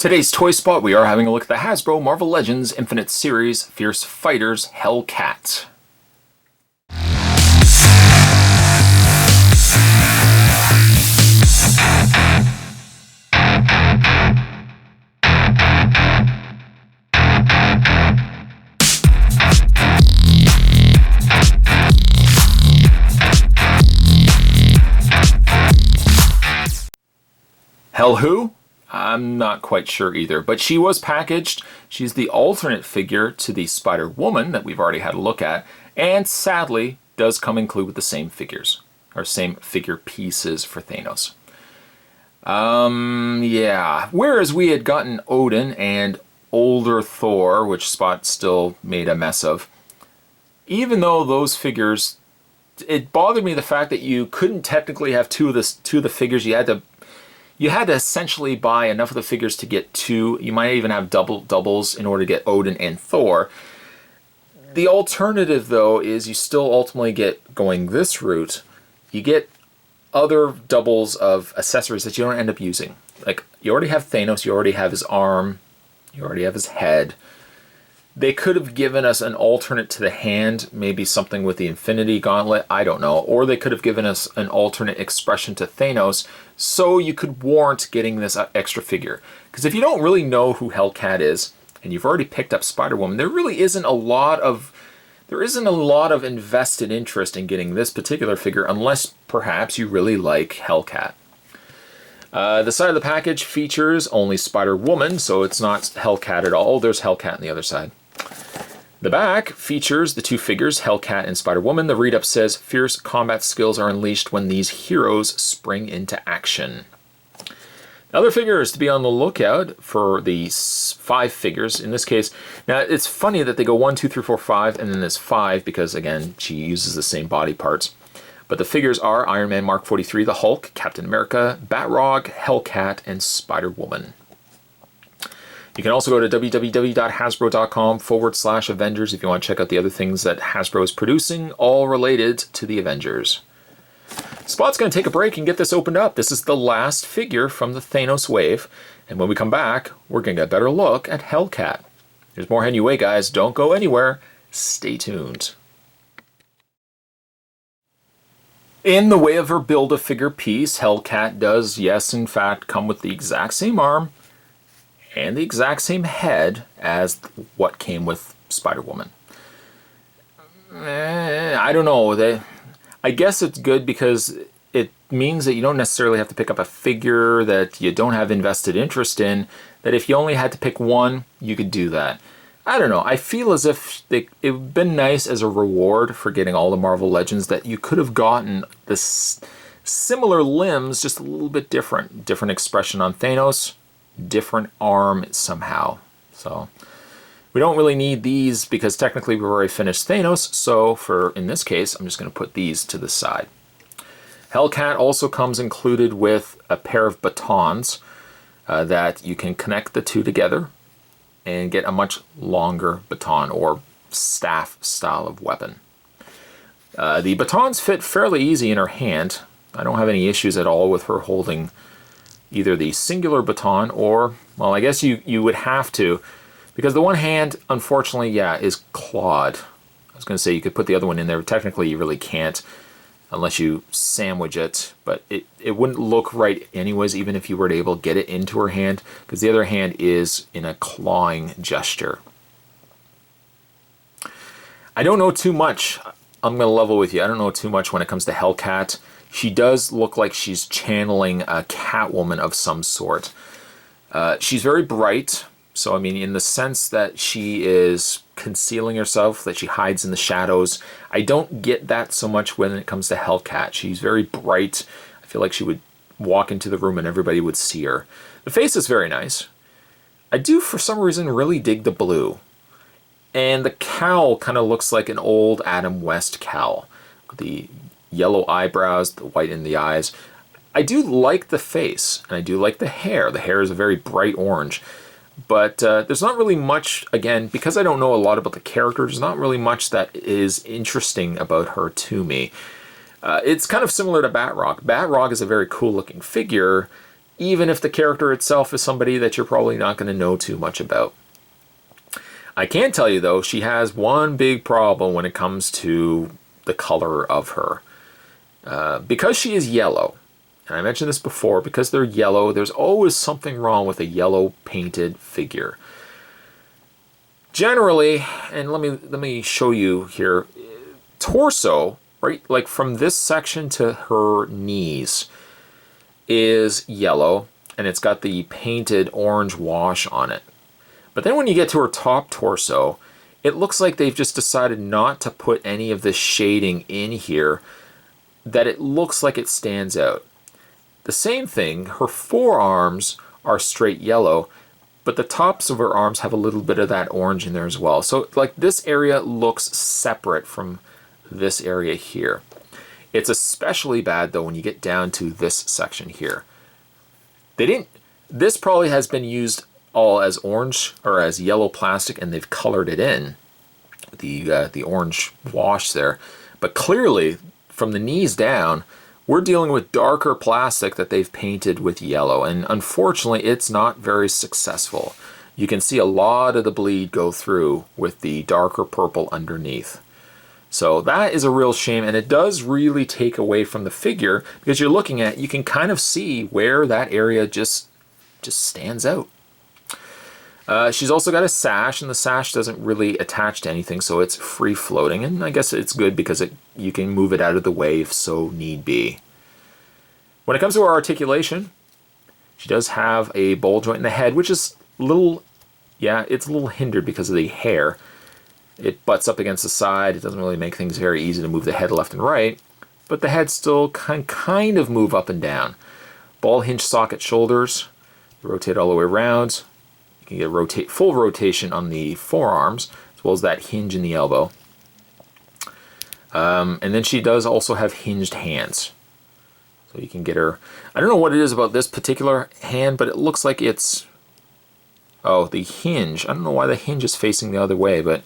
Today's Toy Spot, we are having a look at the Hasbro Marvel Legends Infinite Series Fierce Fighters Hellcat. Hell who? I'm not quite sure either, but she was packaged. She's the alternate figure to the Spider-Woman that we've already had a look at, and sadly does come included with the same figures, or same figure pieces for Thanos. Yeah. Whereas we had gotten Odin and older Thor, which Spot still made a mess of, even though those figures, it bothered me the fact that you couldn't technically have two of the figures. You had to essentially buy enough of the figures to get two. You might even have doubles in order to get Odin and Thor. The alternative, though, is you still ultimately get, going this route, you get other doubles of accessories that you don't end up using. Like, you already have Thanos, you already have his arm, you already have his head. They could have given us an alternate to the hand, maybe something with the Infinity Gauntlet, I don't know. Or they could have given us an alternate expression to Thanos, so you could warrant getting this extra figure. Because if you don't really know who Hellcat is, and you've already picked up Spider-Woman, there really isn't a lot of invested interest in getting this particular figure, unless perhaps you really like Hellcat. The side of the package features only Spider-Woman, so it's not Hellcat at all. There's Hellcat on the other side. The back features the two figures, Hellcat and Spider-Woman. The read-up says, fierce combat skills are unleashed when these heroes spring into action. Other figures to be on the lookout for the 5 figures in this case. Now, it's funny that they go 1, 2, 3, 4, 5, and then there's 5 because, again, she uses the same body parts. But the figures are Iron Man Mark 43, the Hulk, Captain America, Batroc, Hellcat, and Spider-Woman. You can also go to www.hasbro.com/Avengers if you want to check out the other things that Hasbro is producing, all related to the Avengers. Spot's going to take a break and get this opened up. This is the last figure from the Thanos wave, and when we come back, we're going to get a better look at Hellcat. There's more heading your way, guys. Don't go anywhere. Stay tuned. In the way of her Build-A-Figure piece, Hellcat does, yes, in fact, come with the exact same arm and the exact same head as what came with Spider-Woman. I don't know. I guess it's good because it means that you don't necessarily have to pick up a figure that you don't have invested interest in, that if you only had to pick one, you could do that. I don't know. I feel as if it would have been nice as a reward for getting all the Marvel Legends that you could have gotten this similar limbs, just a little bit different. Different expression on Thanos, different arm somehow. So we don't really need these because technically we've already finished Thanos. So in this case, I'm just going to put these to the side. Hellcat also comes included with a pair of batons that you can connect the two together and get a much longer baton or staff style of weapon. The batons fit fairly easy in her hand. I don't have any issues at all with her holding either the singular baton or, well, I guess you would have to, because the one hand, unfortunately, yeah, is clawed. I was going to say you could put the other one in there, but technically you really can't unless you sandwich it, but it wouldn't look right anyways, even if you were able to get it into her hand, because the other hand is in a clawing gesture. I don't know too much. I'm going to level with you. I don't know too much when it comes to Hellcat. She does look like she's channeling a Catwoman of some sort. She's very bright, so I mean in the sense that she is concealing herself, that she hides in the shadows. I don't get that so much when it comes to Hellcat. She's very bright. I feel like she would walk into the room and everybody would see her. The face is very nice. I do, for some reason, really dig the blue. And the cowl kind of looks like an old Adam West cowl. The yellow eyebrows, the white in the eyes. I do like the face, and I do like the hair. The hair is a very bright orange. But there's not really much, again, because I don't know a lot about the character, there's not really much that is interesting about her to me. It's kind of similar to Batroc. Batroc is a very cool looking figure, even if the character itself is somebody that you're probably not going to know too much about. I can tell you, though, she has one big problem when it comes to the color of her. Because she is yellow, and I mentioned this before, because they're yellow, there's always something wrong with a yellow painted figure. Generally, and let me show you here, torso, right, like from this section to her knees is yellow, and it's got the painted orange wash on it. But then when you get to her top torso, it looks like they've just decided not to put any of this shading in here, that it looks like it stands out. The same thing, her forearms are straight yellow, but the tops of her arms have a little bit of that orange in there as well. So like this area looks separate from this area here. It's especially bad though when you get down to this section here. This probably has been used all as orange or as yellow plastic, and they've colored it in, the orange wash there. But clearly, from the knees down, we're dealing with darker plastic that they've painted with yellow, and unfortunately, it's not very successful. You can see a lot of the bleed go through with the darker purple underneath. So that is a real shame, and it does really take away from the figure, because you're looking at, you can kind of see where that area just stands out. She's also got a sash, and the sash doesn't really attach to anything, so it's free floating, and I guess it's good because you can move it out of the way if so need be. When it comes to her articulation, she does have a ball joint in the head, which is a little hindered because of the hair. It butts up against the side. It doesn't really make things very easy to move the head left and right, but the head still can kind of move up and down. Ball hinge socket shoulders, rotate all the way around. You can get full rotation on the forearms, as well as that hinge in the elbow. And then she does also have hinged hands. So you can get her... I don't know what it is about this particular hand, but it looks like it's... Oh, the hinge. I don't know why the hinge is facing the other way, but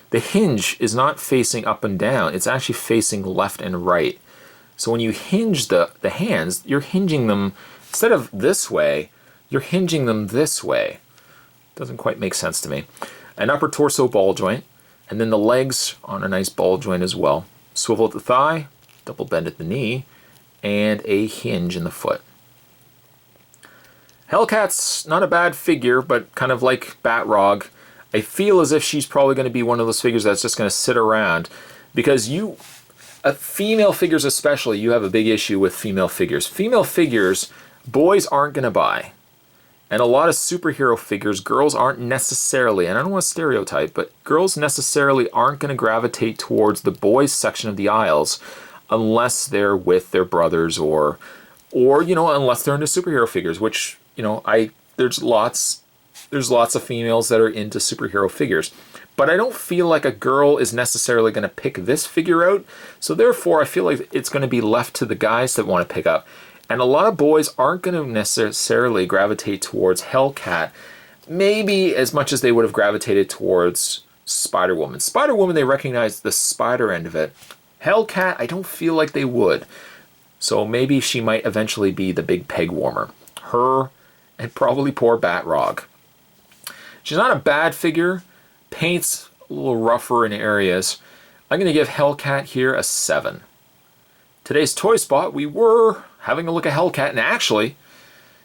the hinge is not facing up and down. It's actually facing left and right. So when you hinge the hands, you're hinging them... Instead of this way, you're hinging them this way. Doesn't quite make sense to me. An upper torso ball joint, and then the legs on a nice ball joint as well. Swivel at the thigh, double bend at the knee, and a hinge in the foot. Hellcat's not a bad figure, but kind of like Batrog, I feel as if she's probably going to be one of those figures that's just going to sit around, because female figures especially, you have a big issue with female figures. Female figures, boys aren't going to buy. And a lot of superhero figures, girls aren't necessarily, and I don't want to stereotype, but girls necessarily aren't going to gravitate towards the boys section of the aisles unless they're with their brothers or unless they're into superhero figures, which, there's lots of females that are into superhero figures. But I don't feel like a girl is necessarily going to pick this figure out, so therefore I feel like it's going to be left to the guys that want to pick up. And a lot of boys aren't going to necessarily gravitate towards Hellcat, maybe as much as they would have gravitated towards Spider-Woman. Spider-Woman, they recognize the spider end of it. Hellcat, I don't feel like they would. So maybe she might eventually be the big peg warmer. Her and probably poor Batrog. She's not a bad figure. Paint's a little rougher in areas. I'm going to give Hellcat here a 7. Today's Toy Spot, we were having a look at Hellcat, and actually,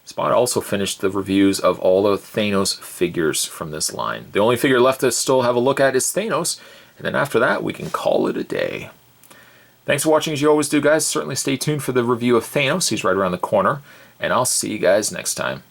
Spot also finished the reviews of all the Thanos figures from this line. The only figure left to still have a look at is Thanos, and then after that, we can call it a day. Thanks for watching as you always do, guys. Certainly stay tuned for the review of Thanos. He's right around the corner, and I'll see you guys next time.